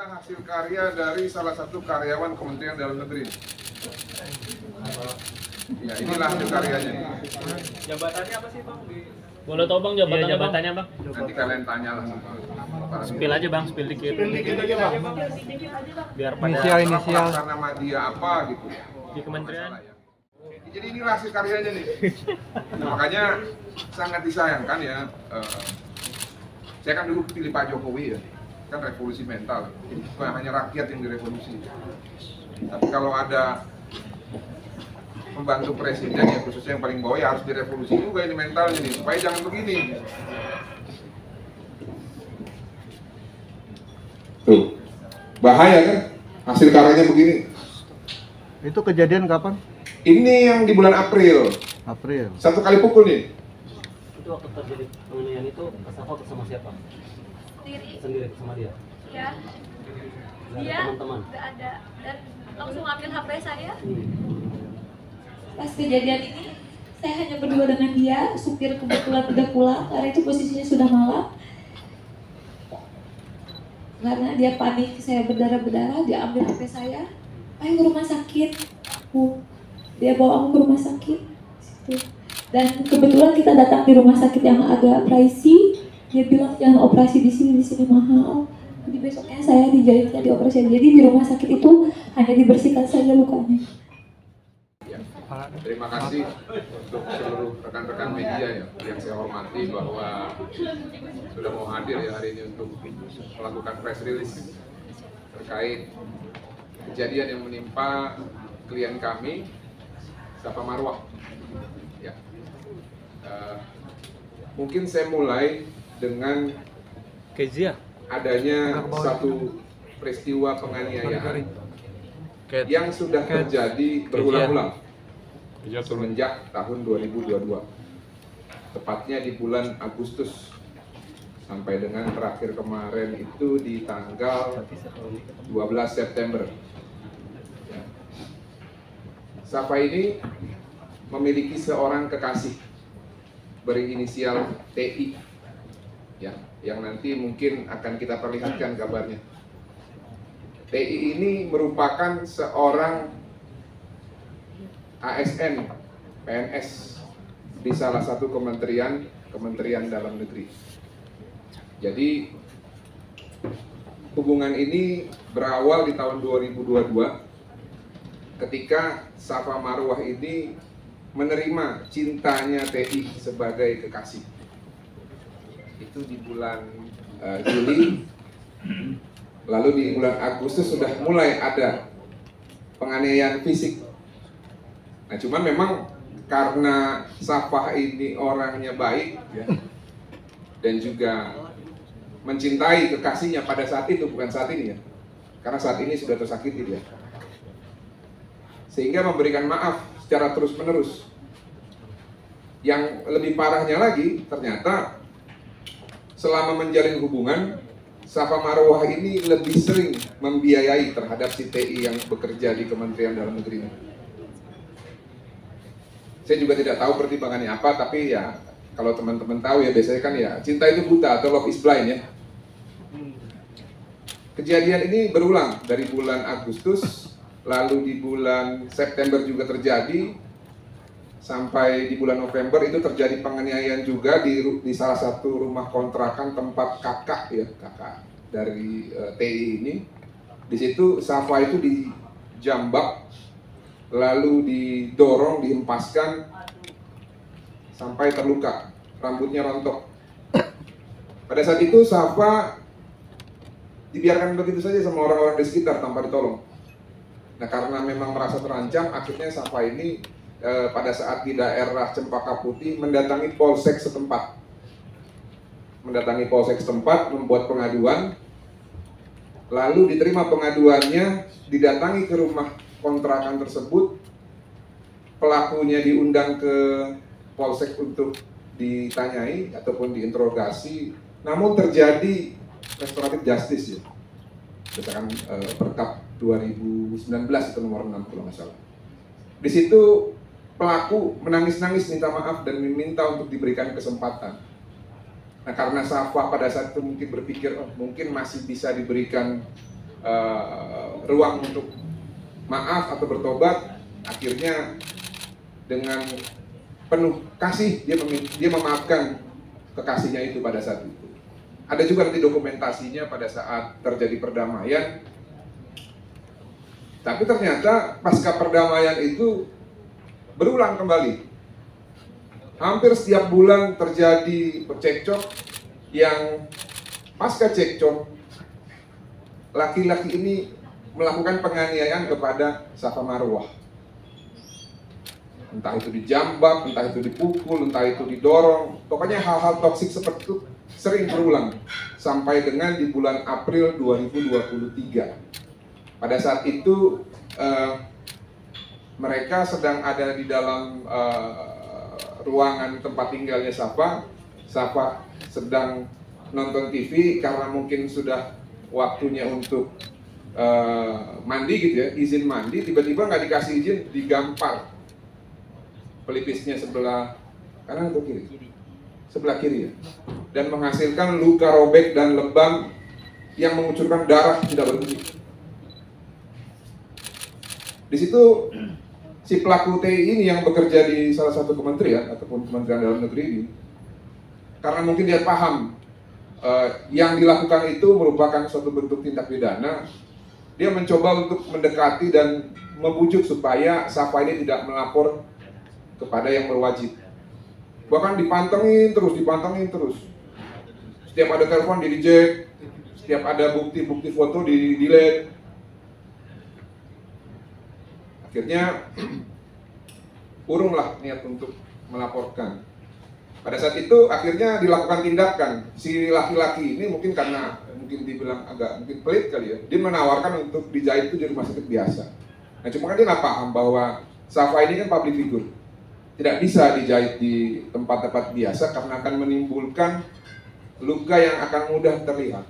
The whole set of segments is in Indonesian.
adalah hasil karya dari salah satu karyawan Kementerian Dalam Negeri. Ya, inilah hasil karyanya. Jabatannya apa sih Bang? Boleh tau Bang jabatannya, jabatannya Bang? Nanti kalian tanyalah sama para Spill aja Bang, spill dikit. Dikit aja Bang. Biar pada inisial pelaksana media apa gitu. di kementerian. Jadi inilah hasil karyanya nih. Nah, makanya sangat disayangkan ya. Saya kan dulu pilih Pak Jokowi ya, kan revolusi mental. Jadi bukan hanya rakyat yang direvolusi. Tapi kalau ada pembantu presiden ya khususnya yang paling bawah ya harus direvolusi juga ini mentalnya nih supaya jangan begini. Tuh, bahaya kan hasil karyanya begini. Itu kejadian kapan? Ini yang di bulan April. April. Satu kali pukul nih. Itu waktu terjadi penganiayaan itu Safa bersama siapa? Sendiri sama dia? Ya, Nggak ada dia teman-teman? nggak ada dan langsung ambil HP saya. Pas kejadian ini, saya hanya berdua dengan dia. Supir kebetulan udah pulang karena itu posisinya sudah malam. Karena dia panik, saya berdarah-berdarah, dia ambil HP saya. Ayo ke rumah sakit. Dia bawa aku ke rumah sakit. Situ. Dan kebetulan kita datang di rumah sakit yang agak pricey. Dia bilang jangan operasi di sini mahal. Jadi besoknya saya dijahitnya di operasi. Jadi di rumah sakit itu hanya dibersihkan saja lukanya. Terima kasih untuk seluruh rekan-rekan media ya yang saya hormati bahwa sudah mau hadir ya hari ini untuk melakukan press release terkait kejadian yang menimpa klien kami, Safa Marwah. Ya. Mungkin saya mulai dengan adanya satu peristiwa penganiayaan yang sudah terjadi berulang-ulang semenjak tahun 2022, tepatnya di bulan Agustus sampai dengan terakhir kemarin itu di tanggal 12 September. Ya. Safa ini memiliki seorang kekasih berinisial TI, ya, yang nanti mungkin akan kita perlihatkan gambarnya. TI ini merupakan seorang ASN PNS di salah satu kementerian dalam negeri. Jadi hubungan ini berawal di tahun 2022 ketika Safa Marwah ini menerima cintanya TI sebagai kekasih. Itu di bulan Juli. Lalu di bulan Agustus sudah mulai ada penganiayaan fisik. Nah, cuman memang karena Safa ini orangnya baik ya, dan juga mencintai kekasihnya pada saat itu, bukan saat ini ya, karena saat ini sudah tersakiti dia, sehingga memberikan maaf secara terus-menerus. Yang lebih parahnya lagi, ternyata selama menjalin hubungan, Safa Marwah ini lebih sering membiayai terhadap si TI yang bekerja di Kementerian Dalam Negeri ini. Saya juga tidak tahu pertimbangannya apa, tapi ya kalau teman-teman tahu ya biasanya kan ya cinta itu buta atau love is blind ya. Kejadian ini berulang dari bulan Agustus, lalu di bulan September juga terjadi, sampai di bulan November itu terjadi penganiayaan juga di salah satu rumah kontrakan tempat kakak dari TI ini. Di situ Safa itu dijambak, lalu didorong, dihempaskan sampai terluka, rambutnya rontok. Pada saat itu Safa dibiarkan begitu saja sama orang-orang di sekitar tanpa ditolong. Nah, karena memang merasa terancam, akhirnya Safa ini pada saat di daerah Cempaka Putih mendatangi polsek setempat. Membuat pengaduan, lalu diterima pengaduannya, didatangi ke rumah kontrakan tersebut, pelakunya diundang ke polsek untuk ditanyai ataupun diinterogasi, namun terjadi restoratif justice ya, berdasarkan Perkap 2019 itu nomor 6 kalau nggak salah. Di situ pelaku menangis-nangis minta maaf dan meminta untuk diberikan kesempatan. Nah, karena Safa pada saat itu mungkin berpikir mungkin masih bisa diberikan ruang untuk maaf atau bertobat. Akhirnya dengan penuh kasih dia memaafkan kekasihnya itu pada saat itu. Ada juga nanti dokumentasinya pada saat terjadi perdamaian. Tapi ternyata pasca perdamaian itu berulang kembali. Hampir setiap bulan terjadi cekcok yang pasca cekcok laki-laki ini melakukan penganiayaan kepada Safa Marwah. Entah itu dijambak, entah itu dipukul, entah itu didorong. Pokoknya hal-hal toksik seperti itu sering berulang sampai dengan di bulan April 2023. Pada saat itu mereka sedang ada di dalam ruangan tempat tinggalnya Safa. Safa sedang nonton TV karena mungkin sudah waktunya untuk mandi gitu ya, izin mandi, tiba-tiba nggak dikasih izin, digampar pelipisnya sebelah kanan atau kiri? Sebelah kiri ya, dan menghasilkan luka robek dan lebam yang mengucurkan darah tidak berhenti. Di situ si pelaku TI ini yang bekerja di salah satu kementerian ataupun Kementerian Dalam Negeri ini, karena mungkin dia paham yang dilakukan itu merupakan suatu bentuk tindak pidana, dia mencoba untuk mendekati dan membujuk supaya Safa ini tidak melapor kepada yang berwajib. Bahkan dipantengin terus. Setiap ada telepon di reject, setiap ada bukti-bukti foto di delete. Akhirnya urunglah niat untuk melaporkan. Pada saat itu akhirnya dilakukan tindakan. Si laki-laki ini mungkin karena dibilang agak pelit kali ya, dia menawarkan untuk dijahit itu di rumah sakit biasa. Nah cuma kan dia nggak paham bahwa Safa ini kan public figure, tidak bisa dijahit di tempat-tempat biasa karena akan menimbulkan luka yang akan mudah terlihat.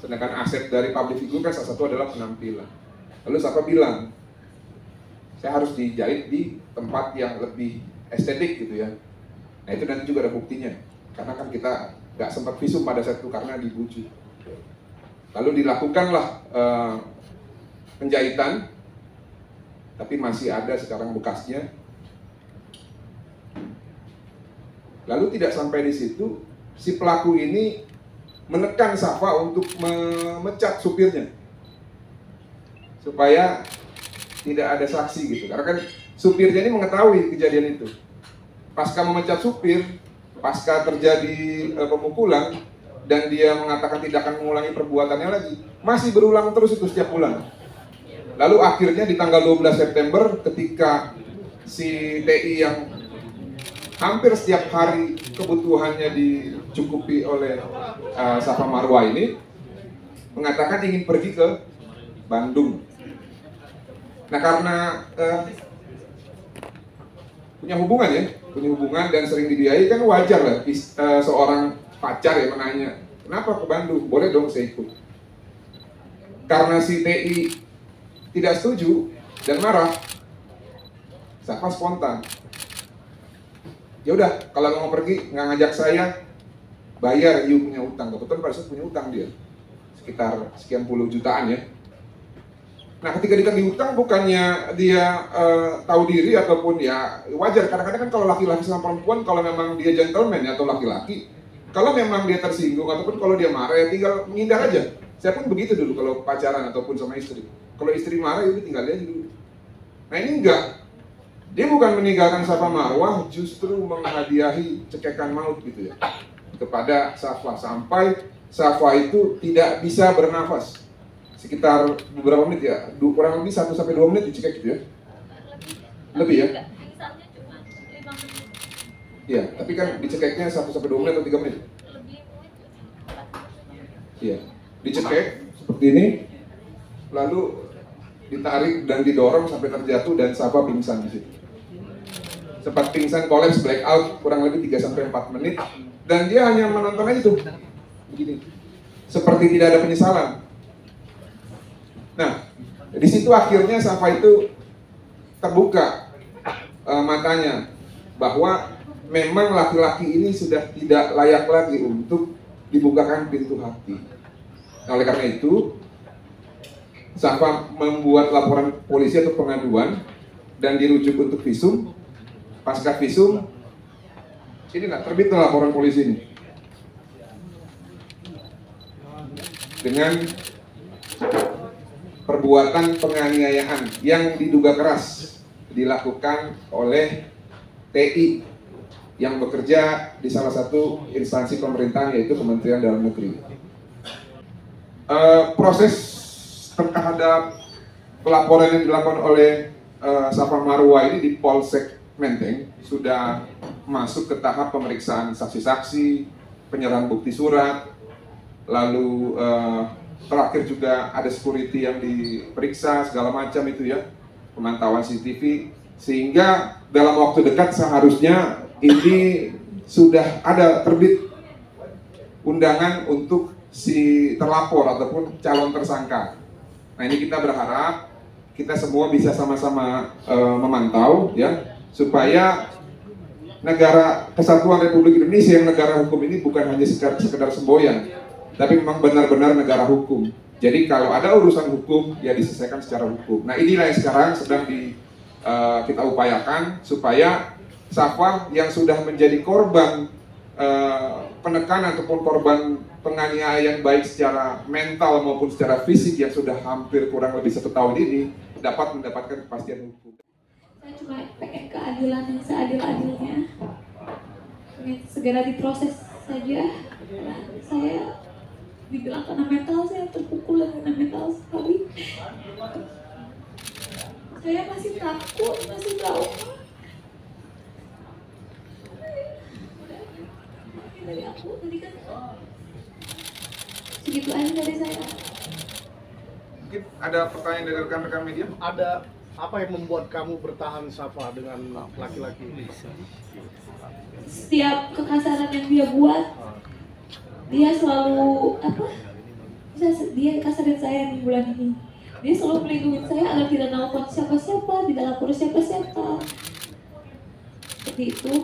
Sedangkan aset dari public figure kan salah satu adalah penampilan. Lalu Safa bilang, saya harus dijahit di tempat yang lebih estetik gitu ya. Nah itu nanti juga ada buktinya, karena kan kita nggak sempat visum pada saat itu karena dibujuk. Lalu dilakukanlah penjahitan, tapi masih ada sekarang bekasnya. Lalu tidak sampai di situ, si pelaku ini menekan Safa untuk memecat supirnya supaya tidak ada saksi gitu. Karena kan supirnya ini mengetahui kejadian itu. Pasca memecat supir, pasca terjadi pemukulan, dan dia mengatakan tidak akan mengulangi perbuatannya lagi, masih berulang terus itu setiap bulan. Lalu akhirnya di tanggal 12 September ketika si TI yang hampir setiap hari kebutuhannya dicukupi oleh Safa Marwah ini mengatakan ingin pergi ke Bandung. Nah karena punya hubungan dan sering dibiayai, kan wajar lah seorang pacar ya menanya, kenapa ke Bandung? Boleh dong saya ikut. Karena si TI tidak setuju dan marah, Safa spontan. Ya udah, kalau mau pergi nggak ngajak saya, bayar, you punya utang. Kebetulan pada saat punya utang dia sekitar sekian puluh jutaan ya. Nah ketika ditagih utang, bukannya dia tahu diri ataupun ya wajar. Kadang-kadang kan kalau laki-laki sama perempuan, kalau memang dia gentleman ya, atau laki-laki, kalau memang dia tersinggung ataupun kalau dia marah ya tinggal menghindar aja. Saya pun begitu dulu kalau pacaran ataupun sama istri. Kalau istri marah ya tinggal aja dulu. Nah ini enggak. Dia bukan meninggalkan Safa Marwah, justru menghadiahi cekekan maut gitu ya kepada Safa, sampai Safa itu tidak bisa bernafas sekitar beberapa menit ya, kurang lebih 1-2 menit dicekek gitu ya. Lebih ya? Iya, tapi kan dicekeknya 1-2 menit atau 3 menit. Iya, dicekek seperti ini, lalu ditarik dan didorong sampai terjatuh dan Safa pingsan di situ. Sempat pingsan, kolaps, blackout kurang lebih 3-4 menit, dan dia hanya menonton aja tuh begini, seperti tidak ada penyesalan. Nah, di situ akhirnya Safa itu terbuka matanya bahwa memang laki-laki ini sudah tidak layak lagi untuk dibukakan pintu hati. Nah, oleh karena itu Safa membuat laporan polisi atau pengaduan dan dirujuk untuk visum. Pasca visum, ini nggak terbit laporan polisi ini dengan perbuatan penganiayaan yang diduga keras dilakukan oleh TI yang bekerja di salah satu instansi pemerintahan, yaitu Kementerian Dalam Negeri. Proses terhadap pelaporan yang dilakukan oleh Safa Marwa ini di Polsek Menteng sudah masuk ke tahap pemeriksaan saksi-saksi, penyerahan bukti surat, lalu terakhir juga ada security yang diperiksa segala macam itu ya, pemantauan CCTV, sehingga dalam waktu dekat seharusnya ini sudah ada terbit undangan untuk si terlapor ataupun calon tersangka. Nah, ini kita berharap kita semua bisa sama-sama memantau ya, supaya negara Kesatuan Republik Indonesia yang negara hukum ini bukan hanya sekedar semboyan, tapi memang benar-benar negara hukum. Jadi kalau ada urusan hukum ya diselesaikan secara hukum. Nah, inilah yang sekarang sedang kita upayakan supaya Safa yang sudah menjadi korban penekanan ataupun korban penganiayaan baik secara mental maupun secara fisik yang sudah hampir kurang lebih 1 tahun ini dapat mendapatkan kepastian hukum. Saya cuma pengen keadilan yang seadil-adilnya, pengen segera diproses saja. Karena saya dibilang kena mental, saya terpukul dan kena mental sekali. Saya masih takut, masih trauma. Dari aku tadi kan segitu aja dari saya. Mungkin ada pertanyaan dari rekan-rekan media? Ada apa yang membuat kamu bertahan, Safa, dengan laki-laki ini? Setiap kekasaran yang dia buat, dia selalu dia kasarin saya di bulan ini. Dia selalu melindungi saya agar tidak nelfon siapa-siapa, tidak lapor siapa-siapa. Seperti itu.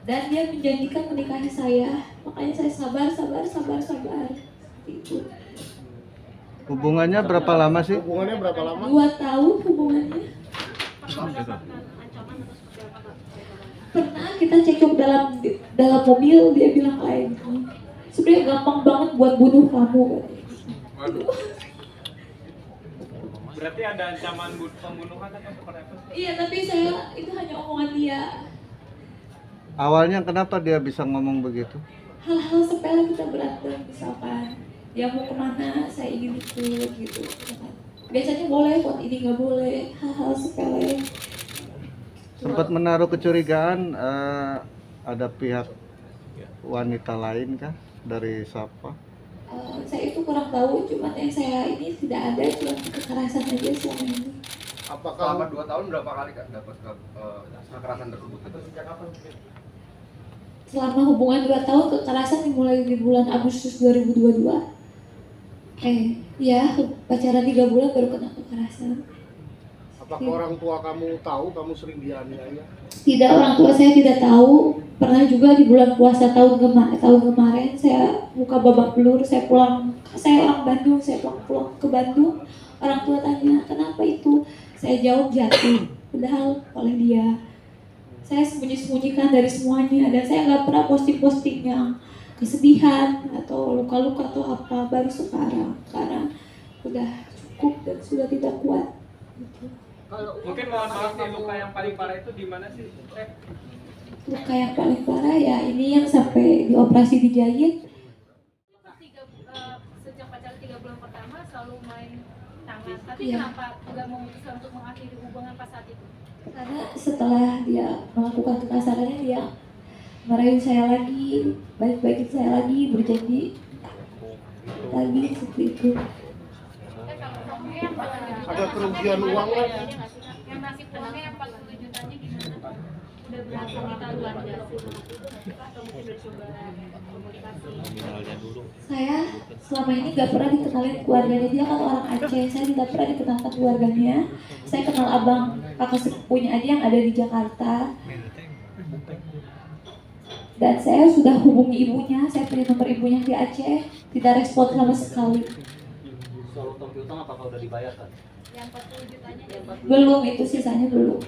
Dan dia menjanjikan menikahi saya. Makanya saya sabar. Seperti itu. Hubungannya berapa lama sih? Hubungannya berapa lama? 2 tahun hubungannya. Pernah kita cekcok dalam mobil, dia bilang kayak gini, sebenarnya gampang banget buat bunuh kamu. Waduh. Berarti ada ancaman pembunuhan atau seperti apa? Iya, tapi itu hanya omongan dia. Awalnya kenapa dia bisa ngomong begitu? Hal-hal sepele kita berantem, misalkan dia mau kemana, saya ingin ikut gitu. Biasanya boleh, buat ini nggak boleh, hal-hal sepele. Sempat menaruh kecurigaan ada pihak wanita lain kah dari Safa? Saya itu kurang tahu, cuman yang saya ini tidak ada, cuma kekerasan aja selama ini. Apakah selama 2 tahun berapa kali Kak dapat kekerasan tersebut? Atau sejak kapan? Selama hubungan 2 tahun, kekerasan dimulai di bulan Agustus 2022. Pacaran 3 bulan baru kena kekerasan. Apakah orang tua kamu tahu kamu sering dianiaya? Tidak, orang tua saya tidak tahu. Pernah juga di bulan puasa tahun kemarin saya buka babak belur, saya orang Bandung, saya pulang ke Bandung. Orang tua tanya, kenapa itu? Saya jawab jatuh, padahal oleh dia. Saya sembunyi-sembunyikan dari semuanya, dan saya nggak pernah posting-posting yang kesedihan atau luka-luka atau apa, baru sekarang karena udah cukup dan sudah tidak kuat gitu. Mungkin mohon maaf nih, luka yang paling parah itu di mana sih? Luka yang paling parah ya ini yang sampai dioperasi dijahit. Sejak pacaran 3 bulan pertama selalu main tangan, tapi Iya. kenapa nggak memutuskan untuk mengakhiri hubungan pas saat itu? Karena setelah dia melakukan kekasarannya, dia merayu saya lagi, baik-baikin saya lagi, berjanji lagi seperti itu. Ada kerugian uang lah. Yang nasib uangnya yang 40 jutanya gimana? Udah berhasil kita luar atau mungkin udah coba komunikasi? Saya selama ini gak pernah dikenalin keluarganya, dia kan orang Aceh, saya tidak pernah dikenalkan keluarganya. Saya kenal abang kakak sepupunya aja yang ada di Jakarta. Dan saya sudah hubungi ibunya, saya punya nomor ibunya di Aceh, tidak respon sama sekali. Selalu piutang apakah udah dibayarkan? Yang 40 jutanya jadi Belum, itu sisanya belum.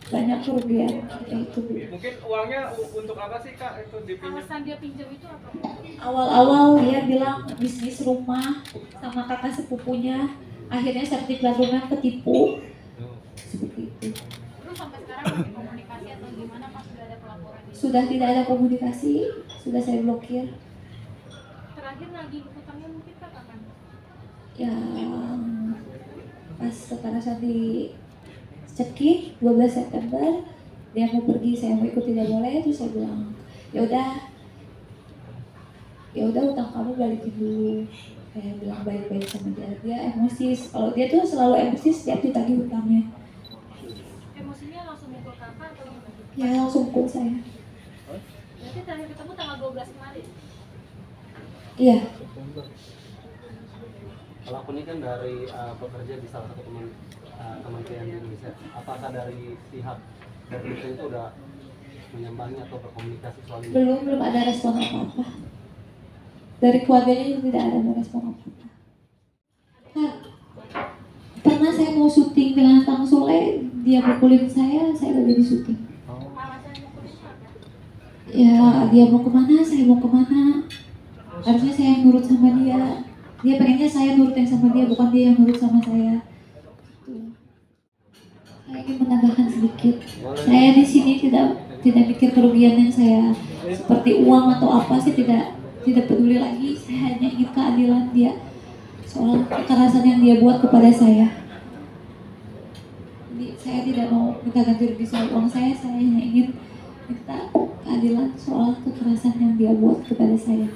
Banyak kerugian kita itu belum. Mungkin uangnya untuk apa sih Kak itu dipinjam? alasan dia pinjam itu apa? Awal-awal dia bilang bisnis rumah sama kakak sepupunya, akhirnya sertifikat rumah ketipu. Seperti itu. Terus sampai sekarang masih komunikasi atau gimana pas sudah ada pelaporan ini? Sudah tidak ada komunikasi, sudah saya blokir. Terakhir lagi hutangnya mungkin Kak kapan? Yang pas kekerasan di Ceki 12 September dia mau pergi, saya mau ikut tidak boleh, terus saya bilang ya udah utang kamu balikin dulu. Saya bilang baik-baik sama dia emosi, kalau dia tuh selalu emosi setiap ditagih hutangnya. Emosinya langsung mukul kakak atau gimana? Ya langsung pukul saya. Berarti terakhir ketemu tanggal 12 kemarin? Iya. Pelaku ini kan dari bekerja di salah satu kementerian di Indonesia. Apakah dari pihak kementerian itu udah menyambangi atau berkomunikasi soal ini? Belum ada respon apa-apa. Dari keluarganya juga tidak ada respon apa-apa. Kak, pernah saya mau syuting dengan Kang Sule, dia pukulin saya gak jadi syuting. Alasan mukulnya apa? Ya dia mau kemana, saya mau kemana. Harusnya saya yang nurut sama dia. Dia pengennya saya nurut yang sama dia, bukan dia yang nurut sama saya. Tuh. Saya ingin menambahkan sedikit. Saya di sini tidak pikir kerugian yang saya seperti uang atau apa, sih tidak peduli lagi. Saya hanya ingin keadilan dia soal kekerasan yang dia buat kepada saya. Jadi saya tidak mau minta ganti rugi soal uang saya hanya ingin minta keadilan soal kekerasan yang dia buat kepada saya.